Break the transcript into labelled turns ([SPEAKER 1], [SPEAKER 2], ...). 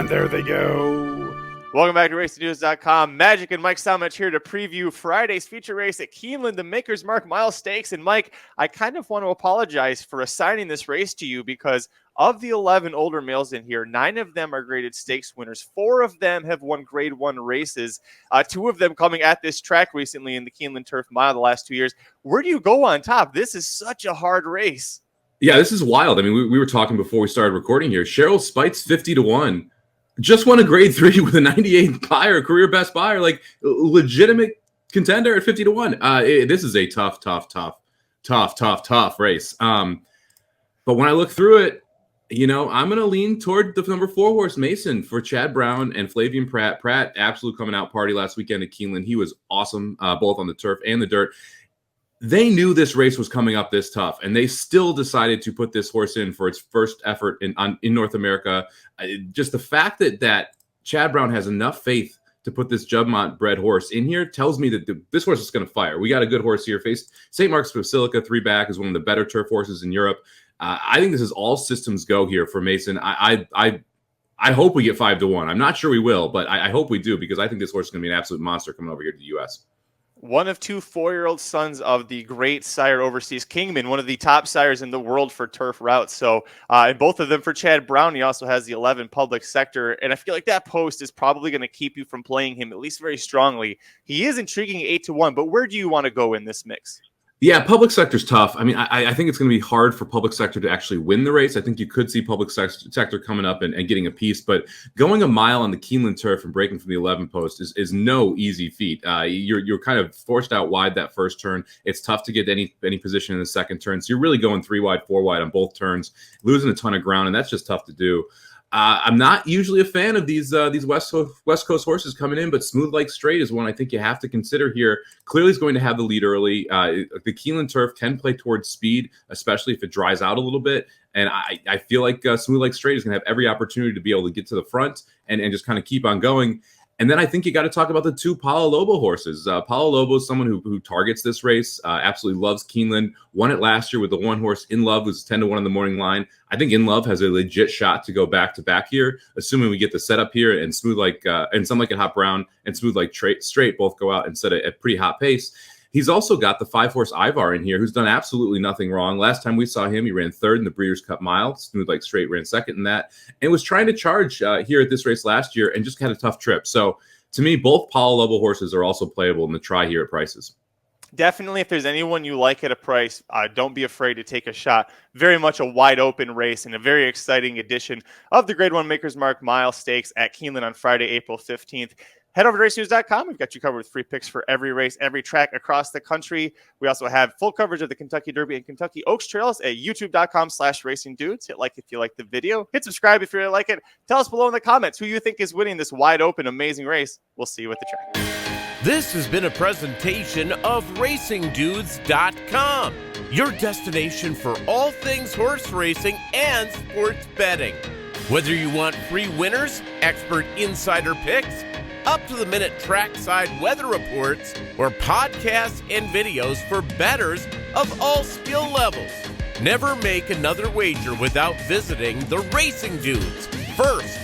[SPEAKER 1] And there they go.
[SPEAKER 2] Welcome back to RacingNews.com. Magic and Mike Somich here to preview Friday's feature race at Keeneland, the Maker's Mark Mile Stakes. And Mike, I kind of want to apologize for assigning this race to you because of the 11 older males in here, 9 of them are graded stakes winners. 4 of them have won grade 1 races. 2 of them coming at this track recently in the Keeneland Turf Mile the last 2 years. Where do you go on top? This is such a hard race.
[SPEAKER 3] Yeah, this is wild. I mean, we were talking before we started recording here. Cheryl Spite's 50-1. Just won a grade 3 with a 98 buyer, career best buyer, like legitimate contender at 50-1. This is a tough race. But when I look through it, you know, I'm going to lean toward the number 4 horse Mason for Chad Brown and Flavian Pratt. Pratt, absolute coming out party last weekend at Keeneland. He was awesome, both on the turf and the dirt. They knew this race was coming up this tough, and they still decided to put this horse in for its first effort in North America. Just the fact that Chad Brown has enough faith to put this Juddmonte bred horse in here tells me that this horse is going to fire. We got a good horse here. Faced St. Mark's Basilica 3 back is one of the better turf horses in Europe. I think this is all systems go here for Mason. I hope we get 5-1. I'm not sure we will, but I hope we do because I think this horse is going to be an absolute monster coming over here to the U.S.
[SPEAKER 2] One of 2 4-year-old sons of the great sire overseas Kingman, one of the top sires in the world for turf routes. So, and both of them for Chad Brown. He also has the 11 public sector. And I feel like that post is probably going to keep you from playing him, at least very strongly. He is intriguing 8-1, but where do you want to go in this mix?
[SPEAKER 3] Yeah, public sector's tough. I mean, I think it's going to be hard for public sector to actually win the race. I think you could see public sector coming up and getting a piece, but going a mile on the Keeneland turf and breaking from the 11 post is no easy feat. You're kind of forced out wide that first turn. It's tough to get any position in the second turn. So you're really going 3 wide, 4 wide on both turns, losing a ton of ground, and that's just tough to do. I'm not usually a fan of these West Coast horses coming in, but Smooth Like Straight is one I think you have to consider here. Clearly is going to have the lead early. The Keeneland turf can play towards speed, especially if it dries out a little bit. And I feel like Smooth Like Straight is going to have every opportunity to be able to get to the front and just kind of keep on going. And then I think you got to talk about the 2 Paulo Lobo horses. Paulo Lobo is someone who targets this race, absolutely loves Keeneland, won it last year with the 1 horse In Love, was 10-1 in the morning line. I think In Love has a legit shot to go back-to-back here, assuming we get the setup here and Smooth Like and Some Like It Hot Brown and Smooth Like Straight both go out and set a pretty hot pace. He's also got the 5 horse Ivar in here, who's done absolutely nothing wrong. Last time we saw him, he ran 3rd in the Breeders' Cup Mile. Smooth Like Straight ran 2nd in that, and was trying to charge here at this race last year and just had a tough trip. So to me, both Paulo Lobo horses are also playable in the try here at prices.
[SPEAKER 2] Definitely, if there's anyone you like at a price, don't be afraid to take a shot. Very much a wide open race and a very exciting edition of the Grade 1 Maker's Mark Mile Stakes at Keeneland on Friday, April 15th. Head over to RacingNews.com. We've got you covered with free picks for every race, every track across the country. We also have full coverage of the Kentucky Derby and Kentucky Oaks Trails at youtube.com/racingdudes. Hit like if you like the video. Hit subscribe if you really like it. Tell us below in the comments who you think is winning this wide open, amazing race. We'll see you at the track.
[SPEAKER 4] This has been a presentation of RacingDudes.com, your destination for all things horse racing and sports betting. Whether you want free winners, expert insider picks, up-to-the-minute trackside weather reports, or podcasts and videos for bettors of all skill levels. Never make another wager without visiting the Racing Dudes. First,